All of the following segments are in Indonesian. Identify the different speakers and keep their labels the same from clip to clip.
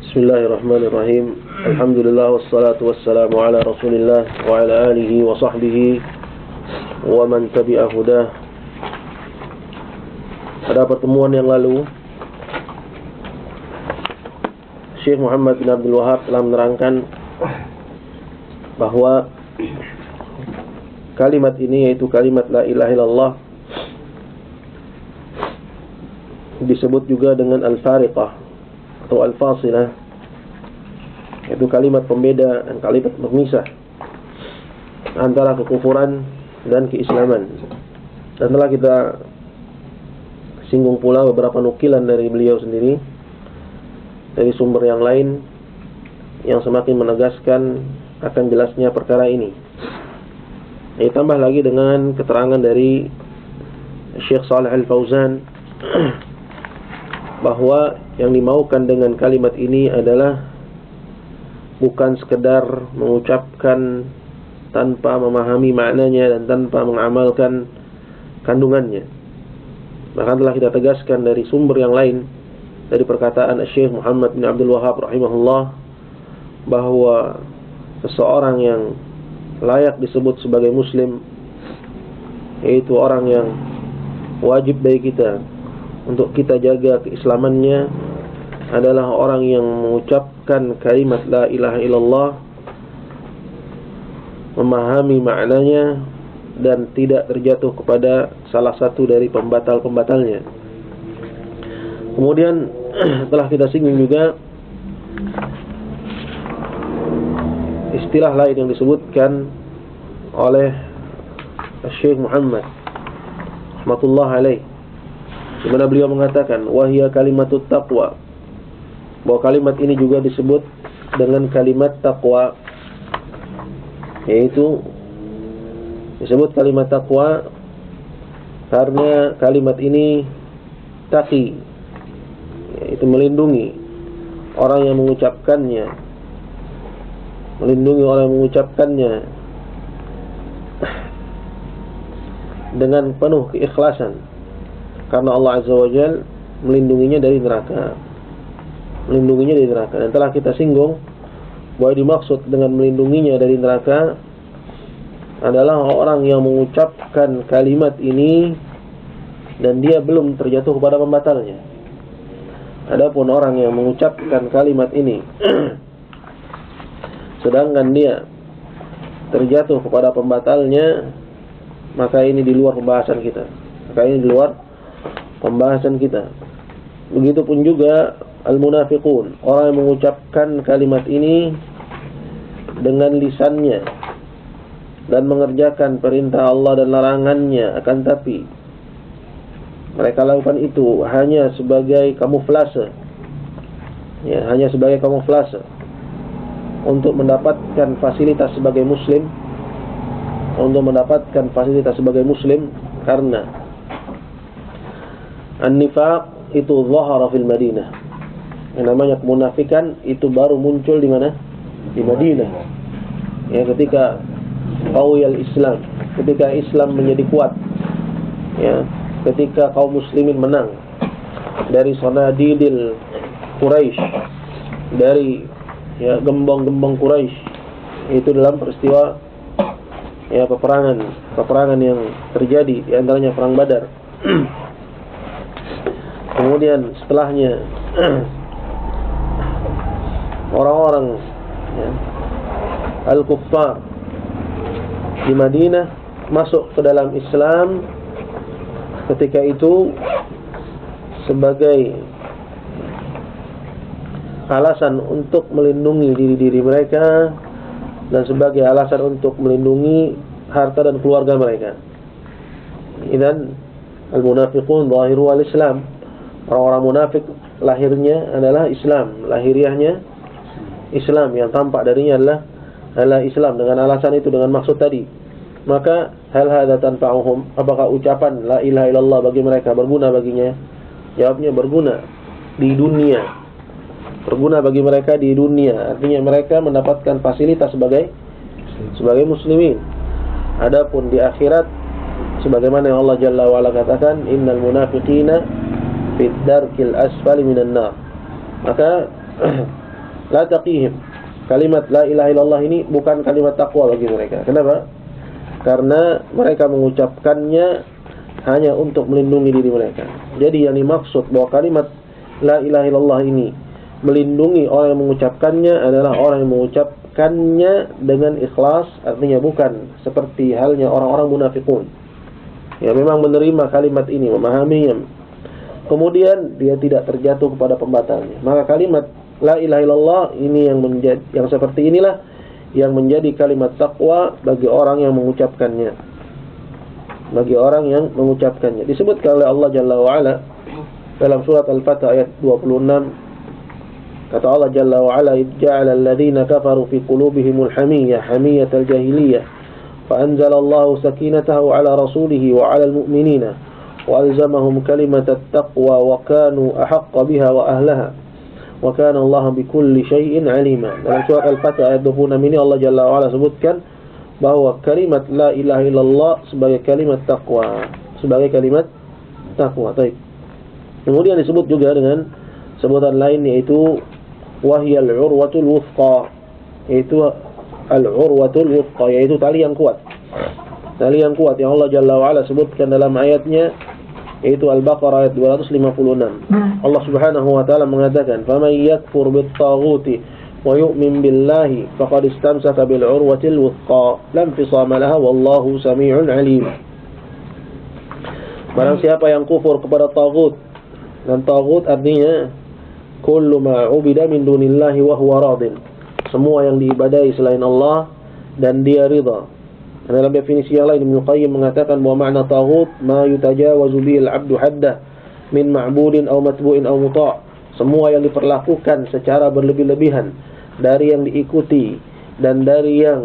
Speaker 1: Bismillahirrahmanirrahim. Alhamdulillah wassalatu wassalamu ala Rasulillah wa ala alihi wa sahbihi wa man tabi'a hudah. Pada pertemuan yang lalu, Syekh Muhammad bin Abdul Wahab telah menerangkan bahwa kalimat ini, yaitu kalimat la ilaha illallah, disebut juga dengan al-fariqah atau al-fasilah, yaitu kalimat pembeda dan kalimat pemisah antara kekufuran dan keislaman. Dan telah kita singgung pula beberapa nukilan dari beliau sendiri dari sumber yang lain yang semakin menegaskan akan jelasnya perkara ini. Ditambah lagi dengan keterangan dari Syekh Shalih Al-Fauzan bahwa yang dimaukan dengan kalimat ini adalah bukan sekedar mengucapkan tanpa memahami maknanya dan tanpa mengamalkan kandungannya. Bahkan telah kita tegaskan dari sumber yang lain, dari perkataan Syekh Muhammad bin Abdul Wahab rahimahullah, bahwa seseorang yang layak disebut sebagai muslim, yaitu orang yang wajib bagi kita untuk kita jaga keislamannya, adalah orang yang mengucapkan kalimat la ilaha illallah, memahami maknanya dan tidak terjatuh kepada salah satu dari pembatal-pembatalnya. Kemudian telah kita singgung juga istilah lain yang disebutkan oleh Syekh Muhammad rahmatullah alaih, di mana beliau mengatakan wahia kalimatut taqwa, bahwa kalimat ini juga disebut dengan kalimat taqwa, yaitu disebut kalimat taqwa karena kalimat ini taqi, yaitu melindungi orang yang mengucapkannya, melindungi orang yang mengucapkannya dengan penuh keikhlasan, karena Allah Azza wa Jalla melindunginya dari neraka. Melindunginya dari neraka. Dan telah kita singgung bahwa dimaksud dengan melindunginya dari neraka adalah orang yang mengucapkan kalimat ini dan dia belum terjatuh kepada pembatalnya. Adapun orang yang mengucapkan kalimat ini sedangkan dia terjatuh kepada pembatalnya, maka ini di luar pembahasan kita. Maka ini di luar pembahasan kita. Begitupun juga al-munafiqun, orang yang mengucapkan kalimat ini dengan lisannya dan mengerjakan perintah Allah dan larangannya, akan tapi mereka lakukan itu hanya sebagai kamuflase, ya, hanya sebagai kamuflase untuk mendapatkan fasilitas sebagai muslim, karena an-nifaq itu zahara fil Madinah. Yang namanya kemunafikan itu baru muncul di mana? Di Madinah. Ya, ketika qawiyal Islam, ketika Islam menjadi kuat, ya, ketika kaum muslimin menang dari sanadidil Quraisy, dari gembong-gembong Quraisy, itu dalam peristiwa peperangan yang terjadi, di antaranya perang Badar. Kemudian setelahnya orang-orang al-kuffar di Madinah masuk ke dalam Islam ketika itu sebagai alasan untuk melindungi diri-diri mereka dan sebagai alasan untuk melindungi harta dan keluarga mereka. Idzan al-munafiqun zahiru al-Islam. Orang-orang munafik lahirnya adalah Islam, lahiriahnya Islam, yang tampak darinya adalah Islam, dengan alasan itu, dengan maksud tadi. Maka hal hadza tanfa'uhum, apakah ucapan la ilaha illallah bagi mereka berguna baginya? Jawabnya berguna di dunia. Berguna bagi mereka di dunia, artinya mereka mendapatkan fasilitas sebagai muslimin. Adapun di akhirat, sebagaimana yang Allah Jalla wa Ala katakan, innal munafiqina fid darkil asfali minan nar. Maka la taqihim. Kalimat la ilaha illallah ini bukan kalimat takwa bagi mereka. Kenapa? Karena mereka mengucapkannya hanya untuk melindungi diri mereka. Jadi yang dimaksud bahwa kalimat la ilaha illallah ini melindungi orang yang mengucapkannya adalah orang yang mengucapkannya dengan ikhlas, artinya bukan seperti halnya orang-orang munafikun. Ya, memang menerima kalimat ini, memahaminya, kemudian dia tidak terjatuh kepada pembatalnya. Maka kalimat la ilaha illallah ini yang seperti inilah yang menjadi kalimat takwa bagi orang yang mengucapkannya. Bagi orang yang mengucapkannya. Disebutkan oleh Allah Jalla wa Ala dalam surat Al-Fatah ayat 26. Kata Allah Jalla wa Ala, "Ja'ala alladhina kafaru fi qulubihimul hamiyyah hamiyatal jahiliyah, fa anzalallahu sakinatahu 'ala rasulihi wa 'alal mu'minina wa alzamahum kalimatat taqwa wa kanu ahaqqa biha wa ahlaha wa kana Allahu bikulli syai'in 'alima." Dalam surat Al-Fatah ayat 26 ini Allah Jalla wa Ala sebutkan bahwa kalimat la ilaha illallah sebagai kalimat taqwa, sebagai kalimat taqwa. Baik. Kemudian disebut juga dengan sebutan lain, yaitu wahyal urwatul wuthqa, yaitu al-urwatul wuthqa, yaitu tali yang kuat. Tali yang kuat yang Allah Jalla wa Ala sebutkan dalam ayatnya, yaitu Al-Baqarah ayat 256. Allah Subhanahu wa taala mengatakan, "Faman yakfur bit-taghuti wa yu'min billahi faqad istamsaka bil urwatil wuthqa lam fisama laha wallahu samii'un 'alim." Barang siapa yang kufur kepada taghut, dan taghut artinya kullu ma ubida min dunillahi wa huwa radin, semua yang diibadahi selain Allah dan dia ridha. Dalam definisi yang lain Ibnu Qayyim mengatakan bahwa makna taghut ma yutajawazu bihi al-'abdu haddah min ma'budin aw matbu'in aw muta', semua yang diperlakukan secara berlebih-lebihan dari yang diikuti dan dari yang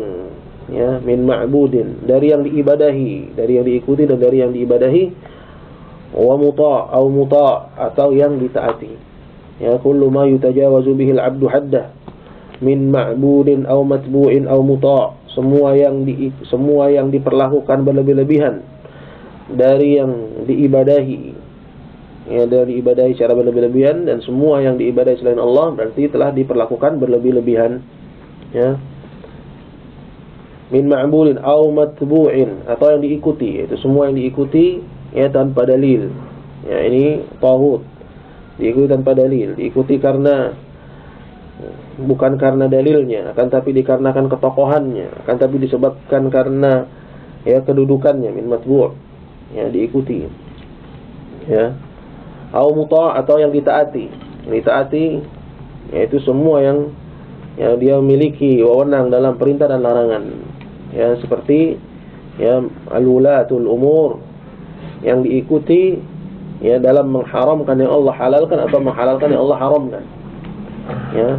Speaker 1: min ma'budin, dari yang diibadahi, dari yang diikuti dan dari yang diibadahi, wa muta' aw muta' atau yang ditaati. Ya, kullu ma yutajawazu bihi al-'abdu haddah min ma'budin aw matbu'in aw muta', semua yang diperlakukan berlebih-lebihan dari yang diibadahi, ya, dari ibadahi secara berlebih-lebihan, dan semua yang diibadahi selain Allah berarti telah diperlakukan berlebih-lebihan. Ya, min ma'budin aw matbu'in, atau yang diikuti, yaitu semua yang diikuti ya tanpa dalil. Ya, ini taghut, diikuti tanpa dalil, diikuti karena bukan karena dalilnya, akan tapi dikarenakan ketokohannya, akan tapi disebabkan karena ya kedudukannya, min matbu', ya diikuti. Ya, au muta', atau yang ditaati. Yang ditaati yaitu semua yang dia memiliki wewenang dalam perintah dan larangan. Ya, seperti ya al-wulatul umur, yang diikuti ya dalam mengharamkan yang Allah halalkan atau menghalalkan yang Allah haramkan. Ya,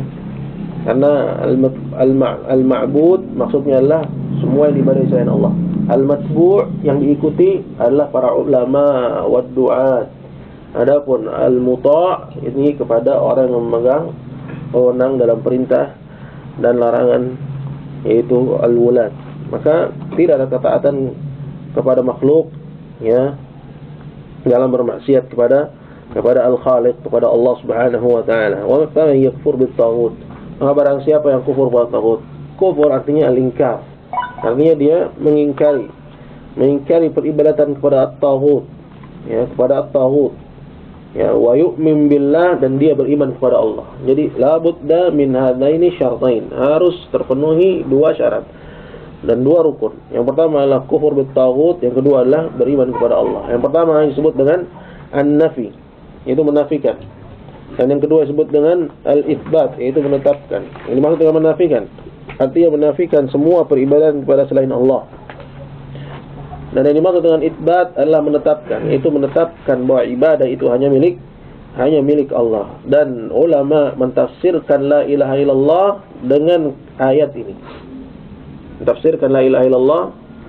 Speaker 1: karena al-ma'bud maksudnya adalah semua yang diibadahi selain Allah. Al-matbu' yang diikuti adalah para ulama wa du'at. Adapun al-muta' ini kepada orang yang memegang wewenang dalam perintah dan larangan, yaitu al-wulat. Maka tidak ada ketaatan kepada makhluk ya dalam bermaksiat kepada al-Khaliq, kepada Allah Subhanahu wa taala. Wa man yakfur bit-taghut, maka barang siapa yang kufur pada taghut. Kufur artinya al-inkar, artinya dia mengingkari peribadatan kepada at-taghut, ya, kepada at-taghut. Ya, wa yu'min billah, dan dia beriman kepada Allah. Jadi la budda min hadaini syartain, harus terpenuhi dua syarat dan dua rukun. Yang pertama adalah kufur bit-taghut, yang kedua adalah beriman kepada Allah. Yang pertama disebut dengan an-nafi, yaitu menafikan. Dan yang kedua disebut dengan al-itsbat, yaitu menetapkan. Yang dimaksud dengan menafikan, artinya menafikan semua peribadatan kepada selain Allah. Dan yang dimaksud dengan itsbat adalah menetapkan, yaitu menetapkan bahwa ibadah itu hanya milik Allah. Dan ulama mentafsirkan la ilaha illallah dengan ayat ini. Mentafsirkan la ilaha illallah,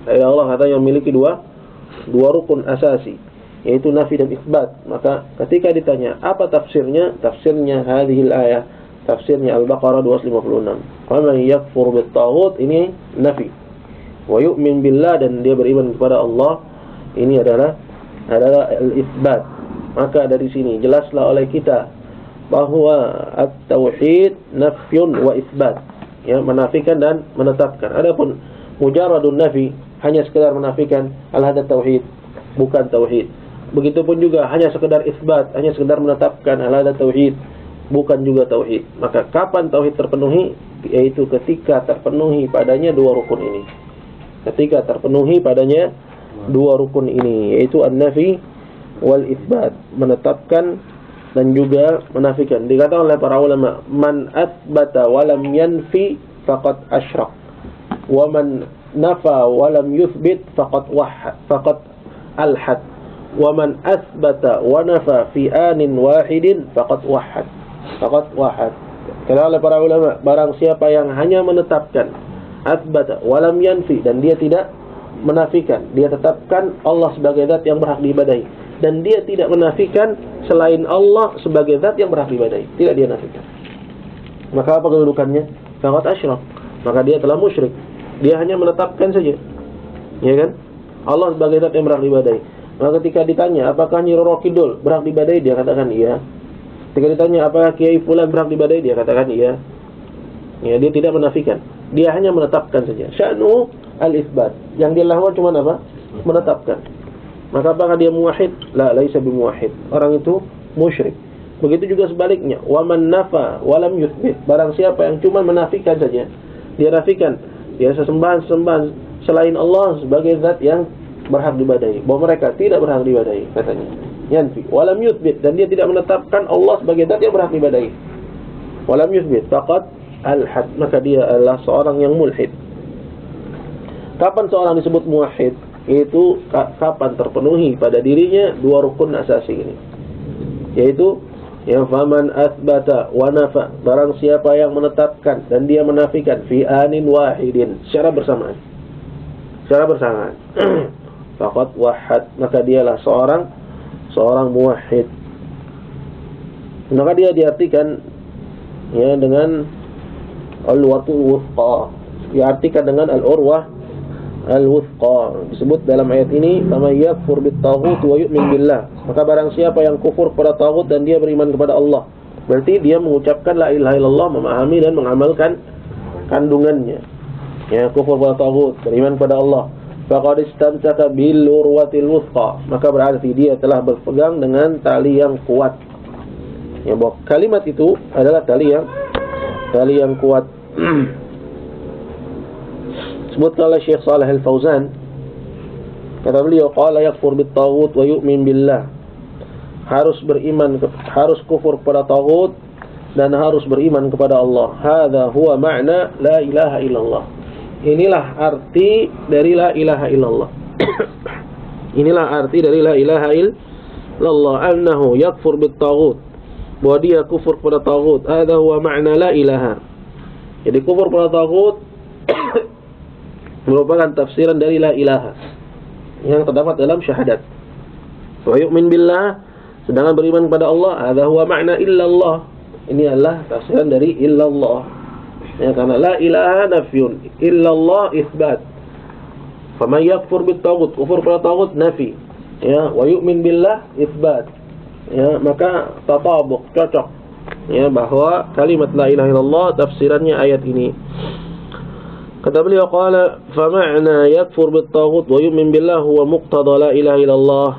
Speaker 1: la ilaha illallah katanya memiliki dua rukun asasi, yaitu nafi dan itsbat. Maka ketika ditanya apa tafsirnya, tafsirnya hadhil ayah, tafsirnya Al-Baqarah 256. Wa man yakfur bit-taghut, ini nafi. Wa yu'min billah, dan dia beriman kepada Allah, ini adalah al-itsbat. Maka dari sini jelaslah oleh kita bahwa at-tauhid nafyun wa isbat, ya, menafikan dan menetapkan. Adapun mujarradun nafi, hanya sekedar menafikan, al-hadat tauhid, bukan tauhid. Begitupun juga hanya sekedar isbat, hanya sekedar menetapkan, al-hadat tauhid, bukan juga tauhid. Maka kapan tauhid terpenuhi? Yaitu ketika terpenuhi padanya dua rukun ini. Ketika terpenuhi padanya dua rukun ini, yaitu an-nafi wal isbat, menetapkan dan juga menafikan. Dikatakan oleh para ulama, man athbata wa lam yanfi faqad asyrak, wa man nafa wa lam yuthbit faqad alhad, wa man athbata wa nafa fi anin wahidin faqad wahad. Kata oleh para ulama, barang siapa yang hanya menetapkan, athbata wa lam yanfi, dan dia tidak menafikan, dia tetapkan Allah sebagai zat yang berhak diibadahi, dan dia tidak menafikan selain Allah sebagai zat yang berhak diibadahi, tidak dia nafikan, maka apa kedudukannya? Faqad asyrak, maka dia telah musyrik. Dia hanya menetapkan saja, ya kan, Allah sebagai zat yang berhak diibadahi. Maka ketika ditanya apakah Nyi Roro Kidul berhak diibadahi, dia katakan iya. Ketika ditanya apakah Kiai Fulan berhak diibadahi, dia katakan iya. Ya, dia tidak menafikan, dia hanya menetapkan saja. Sya'nu al-isbat, yang dia lakukan cuma apa? Menetapkan. Maka apakah dia muwahhid? La, laisa bimuwahhid. Orang itu musyrik. Begitu juga sebaliknya, wa man nafa wa lam yuthbit, barang siapa yang cuma menafikan saja, dia nafikan, dia sesembahan selain Allah sebagai zat yang berhak diibadahi, bahwa mereka tidak berhak diibadahi, katanya. Yanfi wa lam yuthbit, dan dia tidak menetapkan Allah sebagai zat yang berhak diibadahi. Wa lam yuthbit faqad alhad, maka dia adalah seorang yang mulhid. Kapan seorang disebut muwahhid? Itu kapan terpenuhi pada dirinya dua rukun asasi ini, yaitu yang faman athbata wa nafa, barang siapa yang menetapkan dan dia menafikan fi anin wahidin, secara bersamaan faqad wahad, maka dialah seorang muwahhid. Maka dia diartikan, ya, dengan al-urwatul wuthqa, diartikan dengan al-urwah al-wuthqa. Disebut dalam ayat ini, faman yakfur bit-taghut wa yu'min billah, maka barang siapa yang kufur kepada taghut dan dia beriman kepada Allah, berarti dia mengucapkan la ilaha illallah, memahami dan mengamalkan kandungannya. Ya, kufur kepada taghut, beriman kepada Allah, faqad istamsaka bil urwatil wuthqa, maka berarti dia telah berpegang dengan tali yang kuat. Ya, bahwa kalimat itu adalah tali yang kuat. Sebutkan oleh Syekh Shalih Al-Fauzan, kata beliau, qala yakfur bit-taghut wa yu'min billah, harus kufur kepada taghut dan harus beriman kepada Allah. Hadza huwa ma'na la ilaha illallah. Inilah arti dari la ilaha illallah. Inilah arti dari la ilaha illallah, annahu yakfur bit-taghut, bahwa dia kufur kepada taghut. Hadza huwa ma'na la ilaha. Jadi kufur kepada taghut merupakan tafsiran dari la ilaha yang terdapat dalam syahadat. Wa yu'min billah, sedangkan beriman kepada Allah, hadza huwa ma'na illallah, ini adalah tafsiran dari illallah. Ya, karena la ilaha nafyun, illallah isbat. Faman yakfur bit-taghut, kufur pada taghut nafi. Ya, wa yu'min billah isbat. Ya, maka tatabuq, cocok. Ya, bahwa kalimat la ilaha illallah tafsirannya ayat ini. Kata beliau, qala fa ma'na yakfur bit-taghut wa yu'min billah huwa muqtada la ilaha illallah,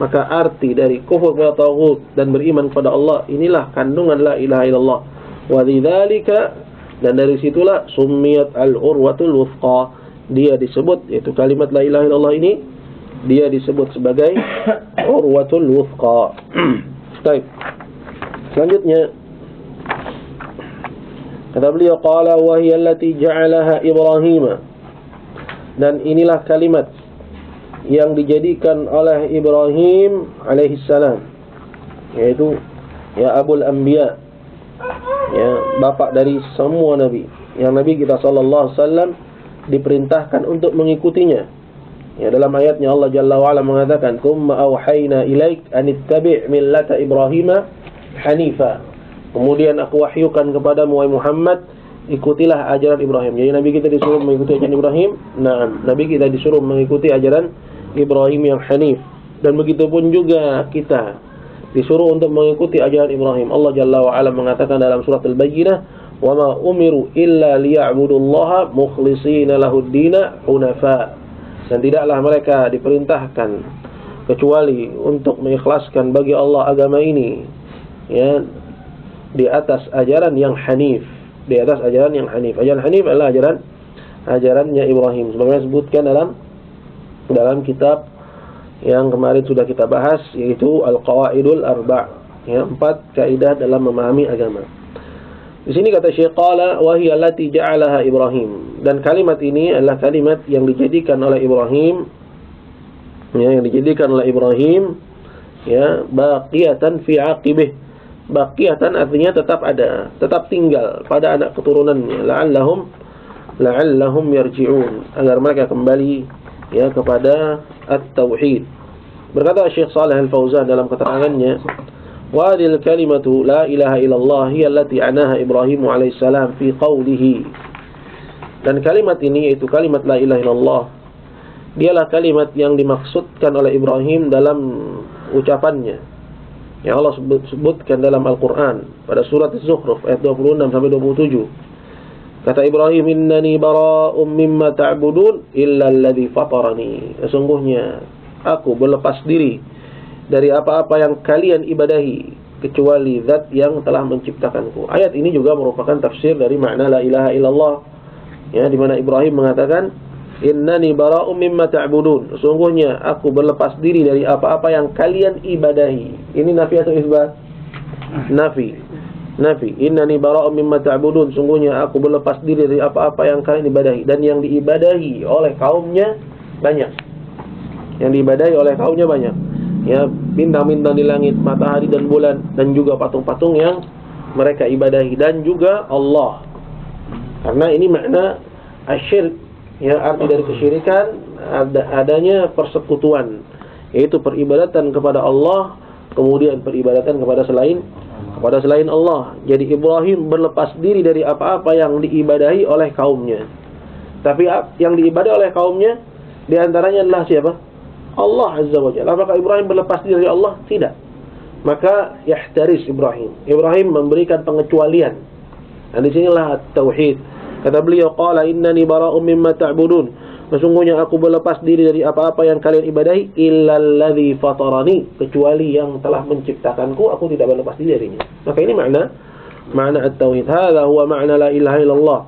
Speaker 1: maka arti dari kufur kepada taghut dan beriman kepada Allah, inilah kandungan la ilaha illallah. Wa lidzalika, dan dari situlah summiyat al-urwatul wuthqa, dia disebut, yaitu kalimat la ilaha illallah ini, dia disebut sebagai urwatul wuthqa. Baik. Selanjutnya kata beliau, qala wa hiya allati ja'alaha Ibrahim, dan inilah kalimat yang dijadikan oleh Ibrahim alaihi salam, yaitu ya abul anbiya, ya, bapak dari semua nabi, yang nabi kita sallallahu alaihi wasallam diperintahkan untuk mengikutinya. Ya, dalam ayatnya Allah Jalla wa Ala mengatakan, "Tsumma auhayna ilaik an ittabi' millata Ibrahim hanifa." Kemudian aku wahyukan kepadamu, wahai Muhammad, ikutilah ajaran Ibrahim. Jadi Nabi kita disuruh mengikuti ajaran Ibrahim. Nah, Nabi kita disuruh mengikuti ajaran Ibrahim yang hanif. Dan begitu pun juga kita disuruh untuk mengikuti ajaran Ibrahim. Allah Jalla wa Ala mengatakan dalam surat Al-Bayyinah, "Wa ma umiru illa liya'budullaha mukhlishina lahud-dina hunafa." Dan tidaklah mereka diperintahkan kecuali untuk mengikhlaskan bagi Allah agama ini, ya, di atas ajaran yang hanif, di atas ajaran yang hanif. Ajaran hanif adalah ajarannya Ibrahim, sebagaimana disebutkan dalam kitab yang kemarin sudah kita bahas, yaitu Al-Qawaidul Arba', ya, 4 kaidah dalam memahami agama. Di sini kata Syekh, qala wa hiya allati ja'alaha Ibrahim, dan kalimat ini adalah kalimat yang dijadikan oleh Ibrahim, ya, ya, baqiyatan fi aqibih. Baqiyatan artinya tetap ada, tetap tinggal pada anak keturunannya, la'allahum yarji'un, agar mereka kembali, ya, kepada at-tauhid. Berkata Syekh Shalih Al-Fauzan dalam keterangannya, wa hadhihi kalimatu la ilaha illallah hiya allati anaha Ibrahim alaihi salam fi qawlihi. Dan kalimat ini, yaitu kalimat la ilaha illallah, dialah kalimat yang dimaksudkan oleh Ibrahim dalam ucapannya, yang Allah sebutkan dalam Al-Quran pada surat Az-Zukhruf ayat 26 sampai 27. Kata Ibrahim, innani bara'um mimma ta'budun illa alladhi fatarani. Sesungguhnya aku berlepas diri dari apa-apa yang kalian ibadahi kecuali zat yang telah menciptakanku. Ayat ini juga merupakan tafsir dari makna la ilaha illallah, ya, di mana Ibrahim mengatakan, innani bara'um mimma ta'budun. Sesungguhnya aku berlepas diri dari apa-apa yang kalian ibadahi. Ini nafi atau isbat? Nafi. Innani bara'um mimma ta'budun. Sungguhnya aku berlepas diri dari apa-apa yang kalian ibadahi, dan yang diibadahi oleh kaumnya banyak. Ya, bintang-bintang di langit, matahari dan bulan, dan juga patung-patung yang mereka ibadahi, dan juga Allah. Karena ini makna asyirk, ya, arti dari kesyirikan adanya persekutuan, yaitu peribadatan kepada Allah, kemudian peribadatan kepada selain Allah. Jadi Ibrahim berlepas diri dari apa-apa yang diibadahi oleh kaumnya. Tapi yang diibadahi oleh kaumnya diantaranya adalah siapa? Allah Azza wa Jalla. Apakah Ibrahim berlepas diri dari Allah? Tidak. Maka yahtaris Ibrahim memberikan pengecualian. Dan disinilah tauhid. Kata beliau, qala innani bara'um mimma ta'budun. Sesungguhnya aku berlepas diri dari apa-apa yang kalian ibadahi illalladzi fatarani, kecuali yang telah menciptakanku, aku tidak berlepas diri darinya. Maka ini makna at-tauhid. Hadza huwa makna la ilaha illallah.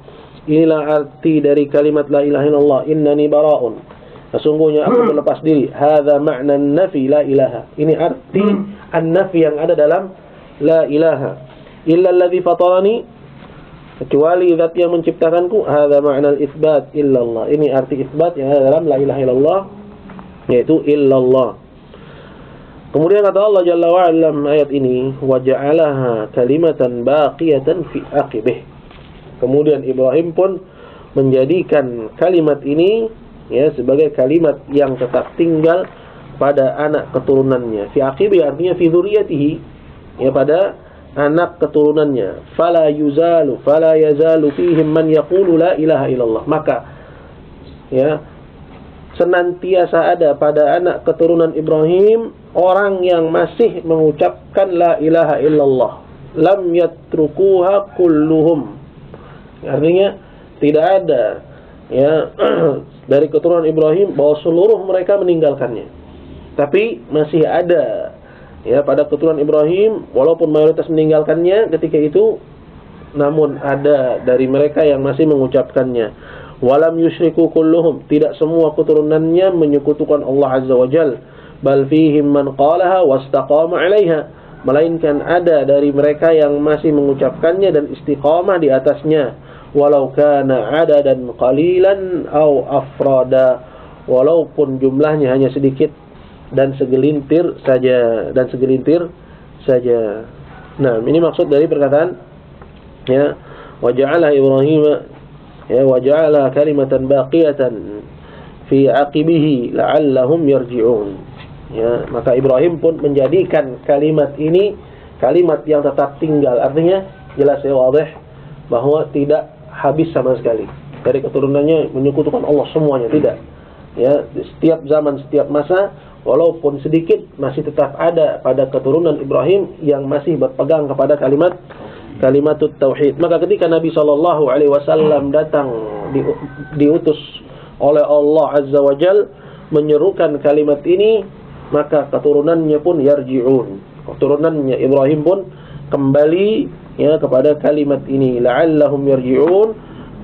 Speaker 1: Inilah arti dari kalimat la ilaha illallah. Innani bara'un. Sesungguhnya aku berlepas diri. Hadza makna an-nafi la ilaha. Ini arti an-nafi yang ada dalam la ilaha. Illalladzi fatarani, kecuali zat yang menciptakanku. Hadza ma'na al-itsbat illallah. Ini arti isbat yang ada dalam la ilaha illallah, yaitu illallah. Kemudian kata Allah Jalla wa Ala dalam ayat ini, wa ja'alaha kalimatan baqiyatan fi aqibih. Kemudian Ibrahim pun menjadikan kalimat ini, ya, sebagai kalimat yang tetap tinggal pada anak keturunannya. Fi aqibih artinya fi dzurriyyatihi, ya, pada anak keturunannya. Fala yazalu fihim man yaqulu la ilaha illallah. Maka, ya, senantiasa ada pada anak keturunan Ibrahim orang yang masih mengucapkan la ilaha illallah. Lam yatrukuha kulluhum. Artinya tidak ada, ya, dari keturunan Ibrahim bahwa seluruh mereka meninggalkannya. Tapi masih ada, ya, pada keturunan Ibrahim, walaupun mayoritas meninggalkannya ketika itu, namun ada dari mereka yang masih mengucapkannya. Walam yusyriku kulluhum, tidak semua keturunannya menyekutukan Allah Azza wa Jal. Bal fihim man qalaha wastaqama 'alaiha, melainkan ada dari mereka yang masih mengucapkannya dan istiqamah di atasnya. Walau kana 'adadan qalilan aw afrada, walaupun jumlahnya hanya sedikit dan segelintir saja. Nah, ini maksud dari perkataan, ya, wa ja'ala Ibrahim, ya, wa ja'ala kalimatan baqiyatan fi aqibihi la'allahum yarji'un. Ya, maka Ibrahim pun menjadikan kalimat ini kalimat yang tetap tinggal. Artinya jelas, ya, wadih, bahwa tidak habis sama sekali. Dari keturunannya menyekutukan Allah semuanya, tidak. ya, setiap zaman, setiap masa, walaupun sedikit, masih tetap ada pada keturunan Ibrahim yang masih berpegang kepada kalimatut tauhid. Maka ketika Nabi SAW datang diutus oleh Allah Azza wa Jal menyerukan kalimat ini, maka keturunannya pun yarji'un, keturunannya Ibrahim pun kembali ya kepada kalimat ini, la'allahum yarji'un,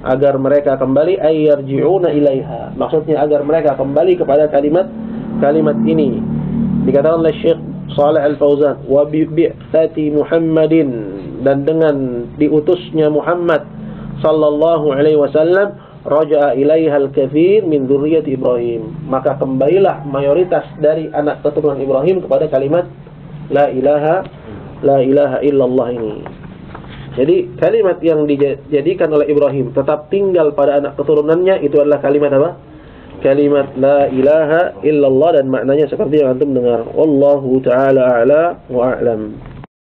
Speaker 1: agar mereka kembali, ay yarji'una ilaiha, maksudnya agar mereka kembali kepada kalimat ini. Dikatakan oleh Syekh Shalih Al-Fauzan, wa bi'tsati Muhammadin, dan dengan diutusnya Muhammad sallallahu alaihi wasallam, raja'a ilaiha al-katsir min dzurriyyati Ibrahim, maka kembalilah mayoritas dari anak keturunan Ibrahim kepada kalimat la ilaha illallah ini. Jadi kalimat yang dijadikan oleh Ibrahim tetap tinggal pada anak keturunannya, itu adalah kalimat apa? Kalimat la ilaha illallah, dan maknanya seperti yang antum dengar. Wallahu ta'ala a'la wa a'lam.